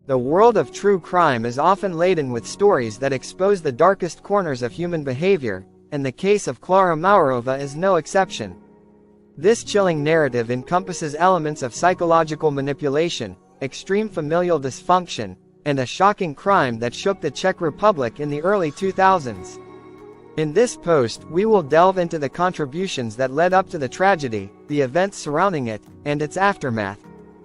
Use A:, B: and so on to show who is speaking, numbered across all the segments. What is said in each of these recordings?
A: The world of true crime is often laden with stories that expose the darkest corners of human behavior, and the case of Klara Mauerova is no exception. This chilling narrative encompasses elements of psychological manipulation, extreme familial dysfunction, and a shocking crime that shook the Czech Republic in the early 2000s. In this post, we will delve into the contributions that led up to the tragedy, the events surrounding it, and its aftermath,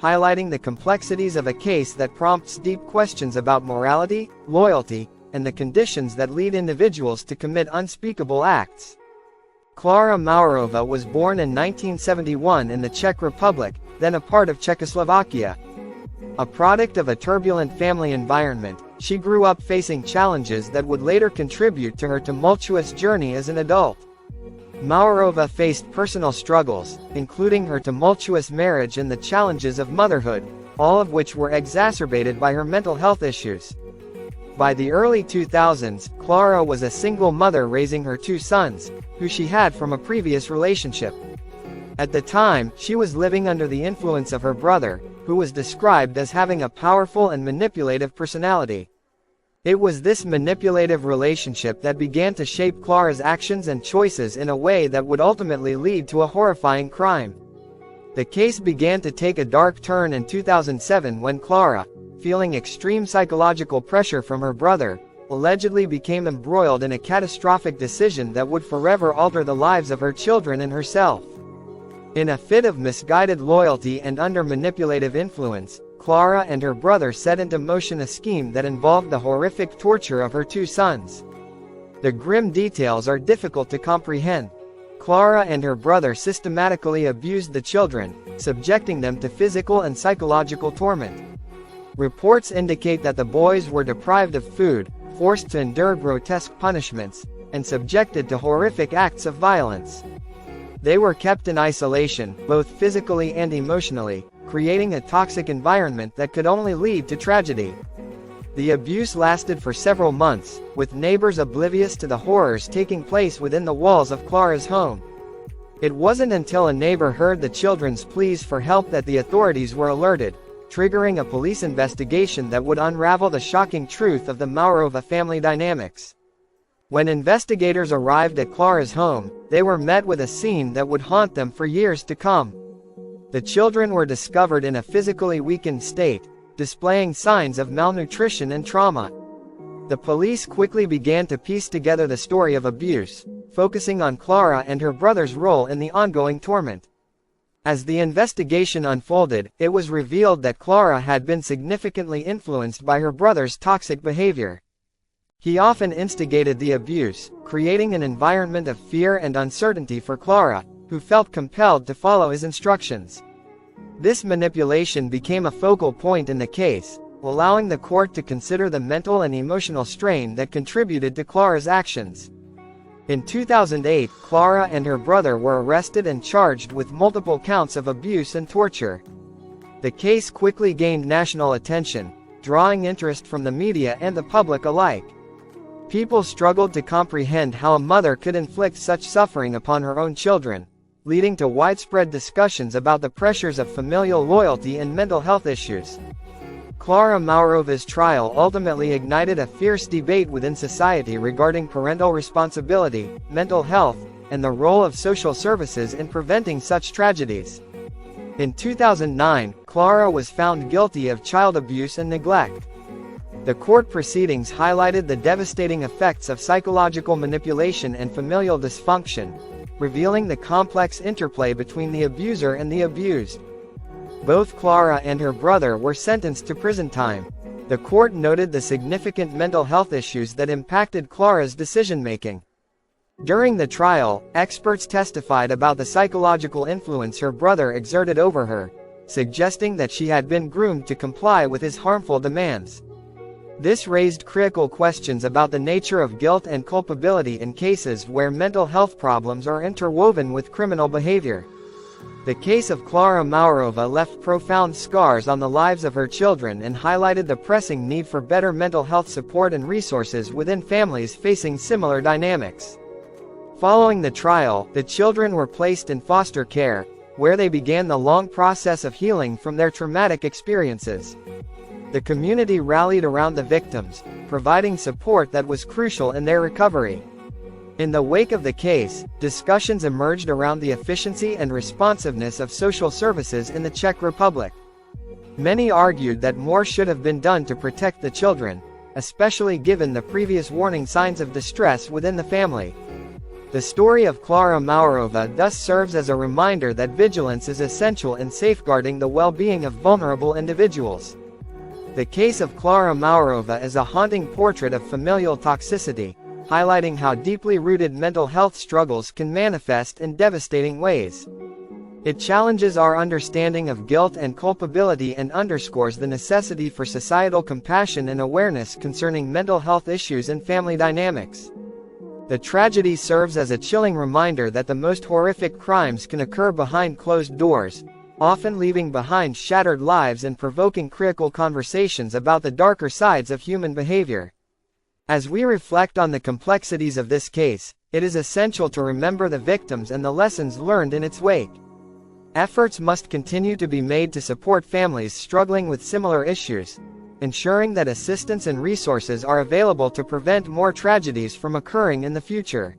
A: highlighting the complexities of a case that prompts deep questions about morality, loyalty, and the conditions that lead individuals to commit unspeakable acts. Klara Mauerova was born in 1971 in the Czech Republic, then a part of Czechoslovakia. A product of a turbulent family environment, she grew up facing challenges that would later contribute to her tumultuous journey as an adult. Mauerova faced personal struggles, including her tumultuous marriage and the challenges of motherhood, all of which were exacerbated by her mental health issues. By the early 2000s, Klara was a single mother raising her two sons, who she had from a previous relationship. At the time, she was living under the influence of her brother, who was described as having a powerful and manipulative personality. It was this manipulative relationship that began to shape Klara's actions and choices in a way that would ultimately lead to a horrifying crime. The case began to take a dark turn in 2007 when Klara, feeling extreme psychological pressure from her brother, allegedly became embroiled in a catastrophic decision that would forever alter the lives of her children and herself. In a fit of misguided loyalty and under manipulative influence, Klara and her brother set into motion a scheme that involved the horrific torture of her two sons. The grim details are difficult to comprehend. Klara and her brother systematically abused the children, subjecting them to physical and psychological torment. Reports indicate that the boys were deprived of food, forced to endure grotesque punishments, and subjected to horrific acts of violence. They were kept in isolation, both physically and emotionally, creating a toxic environment that could only lead to tragedy. The abuse lasted for several months, with neighbors oblivious to the horrors taking place within the walls of Klara's home. It wasn't until a neighbor heard the children's pleas for help that the authorities were alerted, triggering a police investigation that would unravel the shocking truth of the Mauerova family dynamics. When investigators arrived at Klara's home, they were met with a scene that would haunt them for years to come. The children were discovered in a physically weakened state, displaying signs of malnutrition and trauma. The police quickly began to piece together the story of abuse, focusing on Klara and her brother's role in the ongoing torment. As the investigation unfolded, it was revealed that Klara had been significantly influenced by her brother's toxic behavior. He often instigated the abuse, creating an environment of fear and uncertainty for Klara, who felt compelled to follow his instructions. This manipulation became a focal point in the case, allowing the court to consider the mental and emotional strain that contributed to Klara's actions. In 2008, Klara and her brother were arrested and charged with multiple counts of abuse and torture. The case quickly gained national attention, drawing interest from the media and the public alike. People struggled to comprehend how a mother could inflict such suffering upon her own children, leading to widespread discussions about the pressures of familial loyalty and mental health issues. Klara Mauerova's trial ultimately ignited a fierce debate within society regarding parental responsibility, mental health, and the role of social services in preventing such tragedies. In 2009, Klara was found guilty of child abuse and neglect. The court proceedings highlighted the devastating effects of psychological manipulation and familial dysfunction, revealing the complex interplay between the abuser and the abused. Both Klara and her brother were sentenced to prison time. The court noted the significant mental health issues that impacted Klara's decision-making. During the trial, experts testified about the psychological influence her brother exerted over her, suggesting that she had been groomed to comply with his harmful demands. This raised critical questions about the nature of guilt and culpability in cases where mental health problems are interwoven with criminal behavior. The case of Klara Mauerova left profound scars on the lives of her children and highlighted the pressing need for better mental health support and resources within families facing similar dynamics. Following the trial, the children were placed in foster care, where they began the long process of healing from their traumatic experiences. The community rallied around the victims, providing support that was crucial in their recovery. In the wake of the case, discussions emerged around the efficiency and responsiveness of social services in the Czech Republic. Many argued that more should have been done to protect the children, especially given the previous warning signs of distress within the family. The story of Klara Mauerova thus serves as a reminder that vigilance is essential in safeguarding the well-being of vulnerable individuals. The case of Klara Mauerova is a haunting portrait of familial toxicity, highlighting how deeply rooted mental health struggles can manifest in devastating ways. It challenges our understanding of guilt and culpability and underscores the necessity for societal compassion and awareness concerning mental health issues and family dynamics. The tragedy serves as a chilling reminder that the most horrific crimes can occur behind closed doors, often leaving behind shattered lives and provoking critical conversations about the darker sides of human behavior. As we reflect on the complexities of this case, it is essential to remember the victims and the lessons learned in its wake. Efforts must continue to be made to support families struggling with similar issues, ensuring that assistance and resources are available to prevent more tragedies from occurring in the future.